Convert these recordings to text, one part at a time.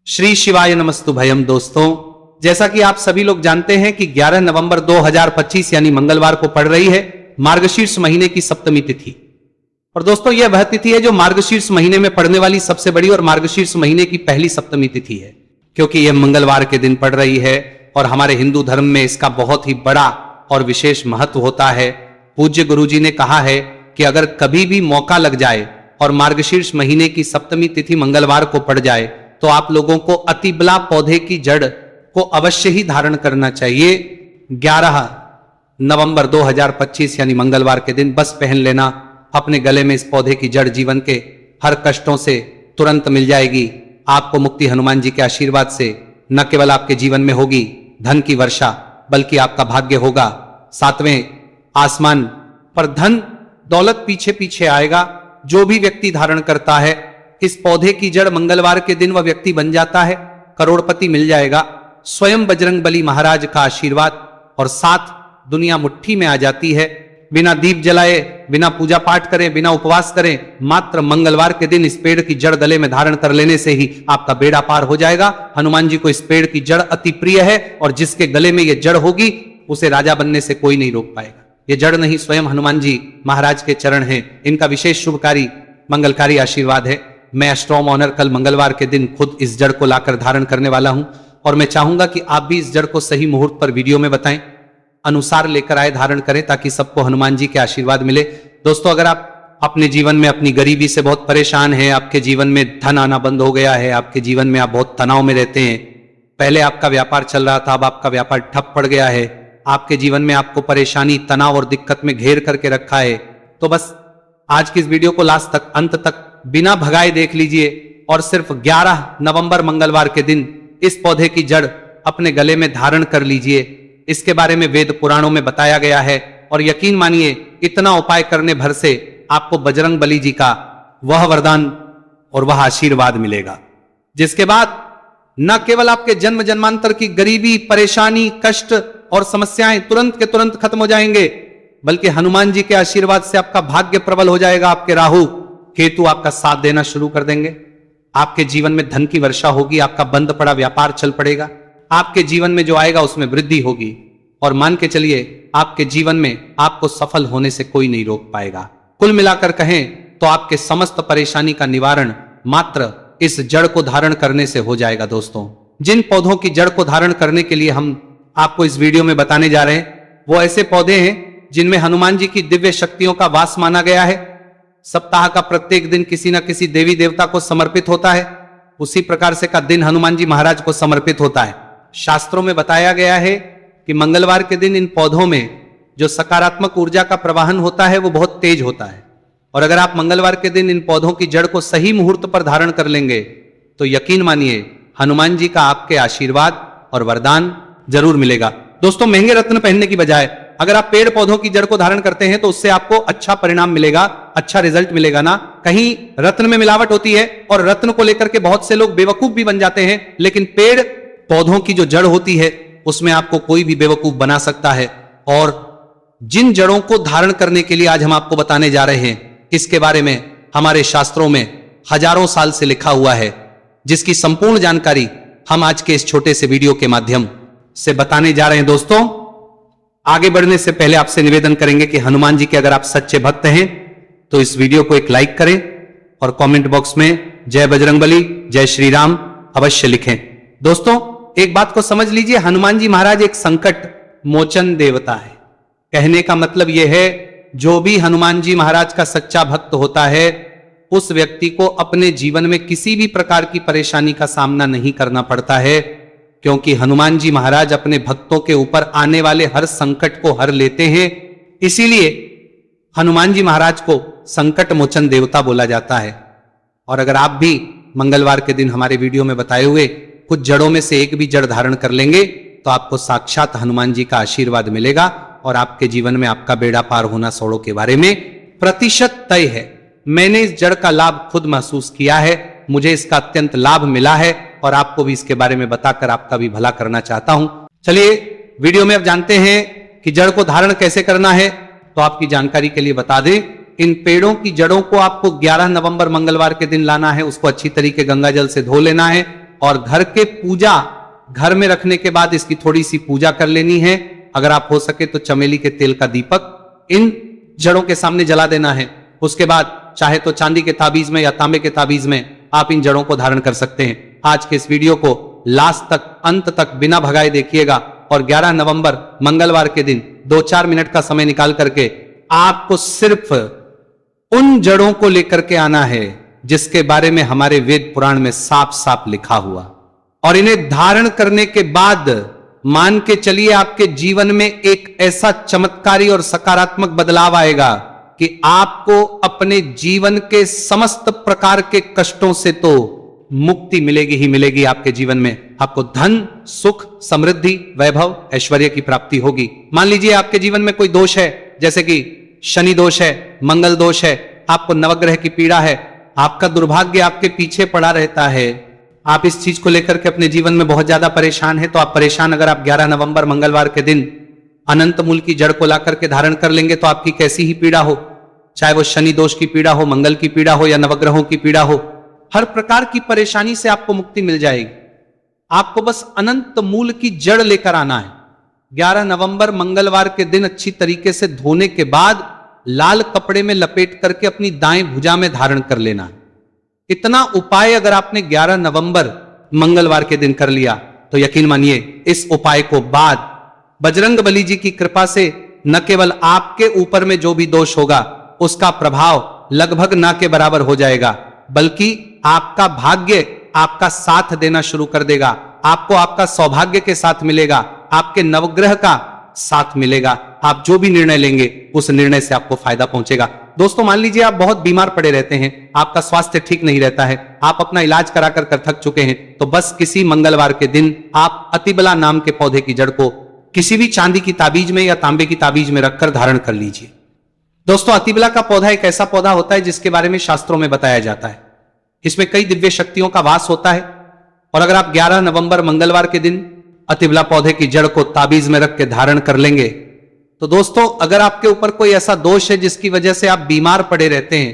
श्री शिवाय नमस्तु भयम। दोस्तों, जैसा कि आप सभी लोग जानते हैं कि 11 नवंबर 2025 यानी मंगलवार को पड़ रही है मार्गशीर्ष महीने की सप्तमी तिथि। और दोस्तों, यह वह तिथि है जो मार्गशीर्ष महीने में पड़ने वाली सबसे बड़ी और मार्गशीर्ष महीने की पहली सप्तमी तिथि है, क्योंकि यह मंगलवार के दिन पड़ रही है और हमारे हिंदू धर्म में इसका बहुत ही बड़ा और विशेष महत्व होता है। पूज्य गुरुजी ने कहा है कि अगर कभी भी मौका लग जाए और मार्गशीर्ष महीने की सप्तमी तिथि मंगलवार को पड़ जाए तो आप लोगों को अतिबला पौधे की जड़ को अवश्य ही धारण करना चाहिए। 11 नवंबर 2025 यानी मंगलवार के दिन बस पहन लेना अपने गले में इस पौधे की जड़। जीवन के हर कष्टों से तुरंत मिल जाएगी आपको मुक्ति। हनुमान जी के आशीर्वाद से न केवल आपके जीवन में होगी धन की वर्षा, बल्कि आपका भाग्य होगा 7वें आसमान पर। धन दौलत पीछे पीछे आएगा। जो भी व्यक्ति धारण करता है इस पौधे की जड़ मंगलवार के दिन वह व्यक्ति बन जाता है, करोड़पति मिल जाएगा। स्वयं बजरंगबली महाराज का आशीर्वाद और साथ दुनिया मुट्ठी में आ जाती है। बिना दीप जलाए, बिना पूजा पाठ करें, बिना उपवास करें, मात्र मंगलवार के दिन इस पेड़ की जड़ गले में धारण कर लेने से ही आपका बेड़ा पार हो जाएगा। हनुमान जी को इस पेड़ की जड़ अति प्रिय है और जिसके गले में यह जड़ होगी उसे राजा बनने से कोई नहीं रोक पाएगा। ये जड़ नहीं, स्वयं हनुमान जी महाराज के चरण हैं। इनका विशेष शुभकारी मंगलकारी आशीर्वाद है। मैं स्ट्रॉन्ग ऑनर कल मंगलवार के दिन खुद इस जड़ को लाकर धारण करने वाला हूं और मैं चाहूंगा कि आप भी इस जड़ को सही मुहूर्त पर वीडियो में बताएं, अनुसार लेकर आए, धारण करें, ताकि सबको हनुमान जी के आशीर्वाद मिले। दोस्तों, अगर आप अपने जीवन में अपनी गरीबी से बहुत परेशान हैं, आपके जीवन में धन आना बंद हो गया है, आपके जीवन में आप बहुत तनाव में रहते हैं, पहले आपका व्यापार चल रहा था, अब आपका व्यापार ठप पड़ गया है, आपके जीवन में आपको परेशानी, तनाव और दिक्कत में घेर करके रखा है, तो बस आज की इस वीडियो को लास्ट तक, अंत तक बिना भगाए देख लीजिए और सिर्फ 11 नवंबर मंगलवार के दिन इस पौधे की जड़ अपने गले में धारण कर लीजिए। इसके बारे में वेद पुराणों में बताया गया है और यकीन मानिए इतना उपाय करने भर से आपको बजरंग बली जी का वह वरदान और वह आशीर्वाद मिलेगा, जिसके बाद न केवल आपके जन्म जन्मांतर की गरीबी, परेशानी, कष्ट और समस्याएं तुरंत के तुरंत खत्म हो जाएंगे, बल्कि हनुमान जी के आशीर्वाद से आपका भाग्य प्रबल हो जाएगा। आपके राहु केतु आपका साथ देना शुरू कर देंगे। आपके जीवन में धन की वर्षा होगी, आपका बंद पड़ा व्यापार चल पड़ेगा, आपके जीवन में जो आएगा उसमें वृद्धि होगी और मान के चलिए आपके जीवन में आपको सफल होने से कोई नहीं रोक पाएगा। कुल मिलाकर कहें तो आपके समस्त परेशानी का निवारण मात्र इस जड़ को धारण करने से हो जाएगा। दोस्तों, जिन पौधों की जड़ को धारण करने के लिए हम आपको इस वीडियो में बताने जा रहे हैं वो ऐसे पौधे हैं जिनमें हनुमान जी की दिव्य शक्तियों का वास माना गया है। सप्ताह का प्रत्येक दिन किसी न किसी देवी देवता को समर्पित होता है, उसी प्रकार से का दिन हनुमान जी महाराज को समर्पित होता है। शास्त्रों में बताया गया है कि मंगलवार के दिन इन पौधों में जो सकारात्मक ऊर्जा का प्रवाहन होता है वो बहुत तेज होता है और अगर आप मंगलवार के दिन इन पौधों की जड़ को सही मुहूर्त पर धारण कर लेंगे तो यकीन मानिए हनुमान जी का आपके आशीर्वाद और वरदान जरूर मिलेगा। दोस्तों, महंगे रत्न पहनने की बजाय अगर आप पेड़ पौधों की जड़ को धारण करते हैं तो उससे आपको अच्छा परिणाम मिलेगा, अच्छा रिजल्ट मिलेगा ना। कहीं रत्न में मिलावट होती है और रत्न को लेकर के बहुत से लोग बेवकूफ भी बन जाते हैं, लेकिन पेड़ पौधों की जो जड़ होती है उसमें आपको कोई भी बेवकूफ बना सकता है। और जिन जड़ों को धारण करने के लिए आज हम आपको बताने जा रहे हैं इसके बारे में हमारे शास्त्रों में हजारों साल से लिखा हुआ है, जिसकी संपूर्ण जानकारी हम आज के इस छोटे से वीडियो के माध्यम से बताने जा रहे हैं। दोस्तों, आगे बढ़ने से पहले आपसे निवेदन करेंगे कि हनुमान जी के अगर आप सच्चे भक्त हैं तो इस वीडियो को एक लाइक करें और कमेंट बॉक्स में जय बजरंगबली, जय श्री राम अवश्य लिखें। दोस्तों, एक बात को समझ लीजिए, हनुमान जी महाराज एक संकट मोचन देवता है। कहने का मतलब यह है जो भी हनुमान जी महाराज का सच्चा भक्त होता है उस व्यक्ति को अपने जीवन में किसी भी प्रकार की परेशानी का सामना नहीं करना पड़ता है, क्योंकि हनुमान जी महाराज अपने भक्तों के ऊपर आने वाले हर संकट को हर लेते हैं। इसीलिए हनुमान जी महाराज को संकट मोचन देवता बोला जाता है। और अगर आप भी मंगलवार के दिन हमारे वीडियो में बताए हुए कुछ जड़ों में से एक भी जड़ धारण कर लेंगे तो आपको साक्षात हनुमान जी का आशीर्वाद मिलेगा और आपके जीवन में आपका बेड़ा पार होना सौड़ों के बारे में प्रतिशत तय है। मैंने इस जड़ का लाभ खुद महसूस किया है, मुझे इसका अत्यंत लाभ मिला है और आपको भी इसके बारे में बताकर आपका भी भला करना चाहता हूं। चलिए वीडियो में अब जानते हैं कि जड़ को धारण कैसे करना है। तो आपकी जानकारी के लिए बता दें, इन पेड़ों की जड़ों को आपको 11 नवंबर मंगलवार के दिन लाना है, उसको अच्छी तरीके गंगा जल से धो लेना है और घर के पूजा घर में रखने के बाद इसकी थोड़ी सी पूजा कर लेनी है। अगर आप हो सके तो चमेली के तेल का दीपक इन जड़ों के सामने जला देना है। उसके बाद चाहे तो चांदी के ताबीज में या तांबे के ताबीज में आप इन जड़ों को धारण कर सकते हैं। आज के इस वीडियो को लास्ट तक अंत तक बिना भगाए देखिएगा और 11 नवंबर मंगलवार के दिन 2-4 मिनट का समय निकाल करके आपको सिर्फ उन जड़ों को लेकर के आना है जिसके बारे में हमारे वेद पुराण में साफ साफ लिखा हुआ, और इन्हें धारण करने के बाद मान के चलिए आपके जीवन में एक ऐसा चमत्कारी और सकारात्मक बदलाव आएगा कि आपको अपने जीवन के समस्त प्रकार के कष्टों से तो मुक्ति मिलेगी ही मिलेगी। आपके जीवन में आपको धन, सुख, समृद्धि, वैभव, ऐश्वर्य की प्राप्ति होगी। मान लीजिए आपके जीवन में कोई दोष है, जैसे कि शनि दोष है, मंगल दोष है, आपको नवग्रह की पीड़ा है, आपका दुर्भाग्य आपके पीछे पड़ा रहता है, आप इस चीज को लेकर के अपने जीवन में बहुत ज्यादा परेशान है, तो आप परेशान अगर आप 11 नवंबर मंगलवार के दिन अनंत मूल की जड़ को ला करके धारण कर लेंगे तो आपकी कैसी ही पीड़ा हो, चाहे वो शनि दोष की पीड़ा हो, मंगल की पीड़ा हो या नवग्रहों की पीड़ा हो, हर प्रकार की परेशानी से आपको मुक्ति मिल जाएगी। आपको बस अनंत मूल की जड़ लेकर आना है। 11 नवंबर मंगलवार के दिन अच्छी तरीके से धोने के बाद लाल कपड़े में लपेट करके अपनी दाएं भुजा में धारण कर लेना है। इतना उपाय अगर आपने 11 नवंबर मंगलवार के दिन कर लिया तो यकीन मानिए इस उपाय को बाद बजरंग बली जी की कृपा से न केवल आपके ऊपर में जो भी दोष होगा उसका प्रभाव लगभग ना के बराबर हो जाएगा, बल्कि आपका भाग्य आपका साथ देना शुरू कर देगा। आपको आपका सौभाग्य के साथ मिलेगा, आपके नवग्रह का साथ मिलेगा। आप जो भी निर्णय लेंगे उस निर्णय से आपको फायदा पहुंचेगा। दोस्तों मान लीजिए आप बहुत बीमार पड़े रहते हैं, आपका स्वास्थ्य ठीक नहीं रहता है, आप अपना इलाज करा कर थक चुके हैं, तो बस किसी मंगलवार के दिन आप अतिबला नाम के पौधे की जड़ को किसी भी चांदी की ताबीज में या तांबे की ताबीज में रखकर धारण कर लीजिए। दोस्तों अतिबला का पौधा एक ऐसा पौधा होता है जिसके बारे में शास्त्रों में बताया जाता है। इसमें कई दिव्य शक्तियों का वास होता है, और अगर आप 11 नवंबर मंगलवार के दिन अतिबला पौधे की जड़ को ताबीज में रख के धारण कर लेंगे तो दोस्तों अगर आपके ऊपर कोई ऐसा दोष है जिसकी वजह से आप बीमार पड़े रहते हैं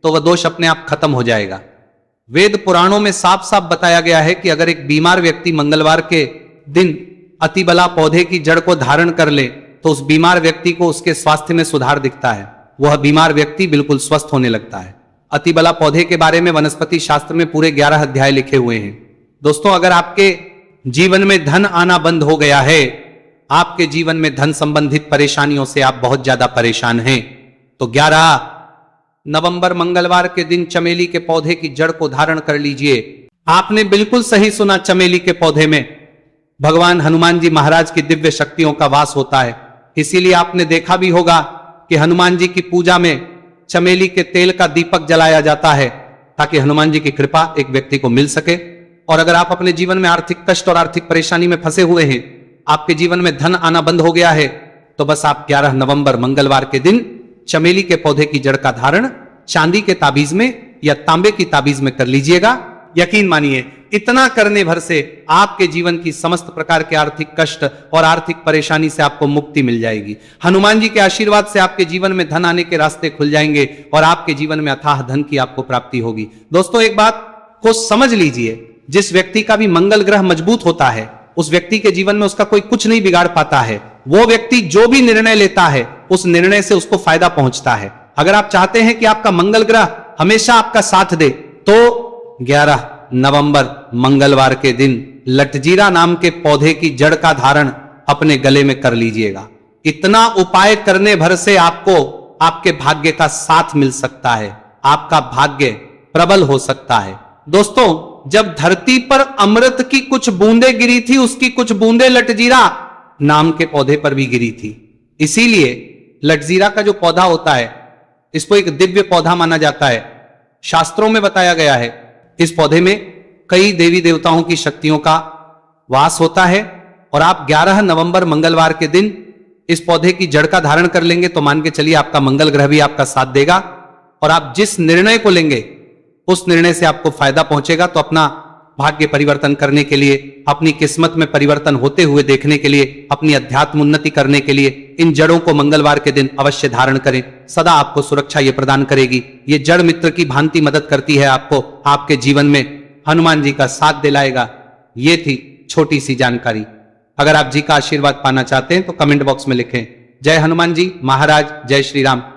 तो वह दोष अपने आप खत्म हो जाएगा। वेद पुराणों में साफ साफ बताया गया है कि अगर एक बीमार व्यक्ति मंगलवार के दिन अतिबला पौधे की जड़ को धारण कर ले तो उस बीमार व्यक्ति को उसके स्वास्थ्य में सुधार दिखता है, वह बीमार व्यक्ति बिल्कुल स्वस्थ होने लगता है। अतिबला पौधे के बारे में वनस्पति शास्त्र में पूरे 11 अध्याय लिखे हुए हैं। दोस्तों अगर आपके जीवन में धन आना बंद हो गया है, आपके जीवन में धन संबंधित परेशानियों से आप बहुत ज्यादा परेशान हैं, तो 11 नवंबर मंगलवार के दिन चमेली के पौधे की जड़ को धारण कर लीजिए। आपने बिल्कुल सही सुना, चमेली के पौधे में भगवान हनुमान जी महाराज की दिव्य शक्तियों का वास होता है। इसीलिए आपने देखा भी होगा कि हनुमान जी की पूजा में चमेली के तेल का दीपक जलाया जाता है ताकि हनुमान जी की कृपा एक व्यक्ति को मिल सके। और अगर आप अपने जीवन में आर्थिक कष्ट और आर्थिक परेशानी में फंसे हुए हैं, आपके जीवन में धन आना बंद हो गया है, तो बस आप 11 नवंबर मंगलवार के दिन चमेली के पौधे की जड़ का धारण चांदी के ताबीज में या तांबे की ताबीज में कर लीजिएगा। यकीन मानिए इतना करने भर से आपके जीवन की समस्त प्रकार के आर्थिक कष्ट और आर्थिक परेशानी से आपको मुक्ति मिल जाएगी। हनुमान जी के आशीर्वाद से आपके जीवन में धन आने के रास्ते खुल जाएंगे और आपके जीवन में अथाह धन की आपको प्राप्ति होगी। दोस्तों एक बात को समझ लीजिए, जिस व्यक्ति का भी मंगल ग्रह मजबूत होता है उस व्यक्ति के जीवन में उसका कोई कुछ नहीं बिगाड़ पाता है। वो व्यक्ति जो भी निर्णय लेता है उस निर्णय से उसको फायदा पहुंचता है। अगर आप चाहते हैं कि आपका मंगल ग्रह हमेशा आपका साथ दे तो 11 नवंबर मंगलवार के दिन लटजीरा नाम के पौधे की जड़ का धारण अपने गले में कर लीजिएगा। इतना उपाय करने भर से आपको आपके भाग्य का साथ मिल सकता है, आपका भाग्य प्रबल हो सकता है। दोस्तों जब धरती पर अमृत की कुछ बूंदें गिरी थी, उसकी कुछ बूंदें लटजीरा नाम के पौधे पर भी गिरी थी। इसीलिए लटजीरा का जो पौधा होता है इसको एक दिव्य पौधा माना जाता है। शास्त्रों में बताया गया है इस पौधे में कई देवी देवताओं की शक्तियों का वास होता है, और आप 11 नवंबर मंगलवार के दिन इस पौधे की जड़ का धारण कर लेंगे तो मान के चलिए आपका मंगल ग्रह भी आपका साथ देगा, और आप जिस निर्णय को लेंगे उस निर्णय से आपको फायदा पहुंचेगा। तो अपना भाग्य परिवर्तन करने के लिए, अपनी किस्मत में परिवर्तन होते हुए देखने के लिए, अपनी अध्यात्म उन्नति करने के लिए इन जड़ों को मंगलवार के दिन अवश्य धारण करें। सदा आपको सुरक्षा ये प्रदान करेगी। ये जड़ मित्र की भांति मदद करती है आपको आपके जीवन में हनुमान जी का साथ दिलाएगा। ये थी छोटी सी जानकारी। अगर आप जी का आशीर्वाद पाना चाहते हैं तो कमेंट बॉक्स में लिखें जय हनुमान जी महाराज, जय श्री राम।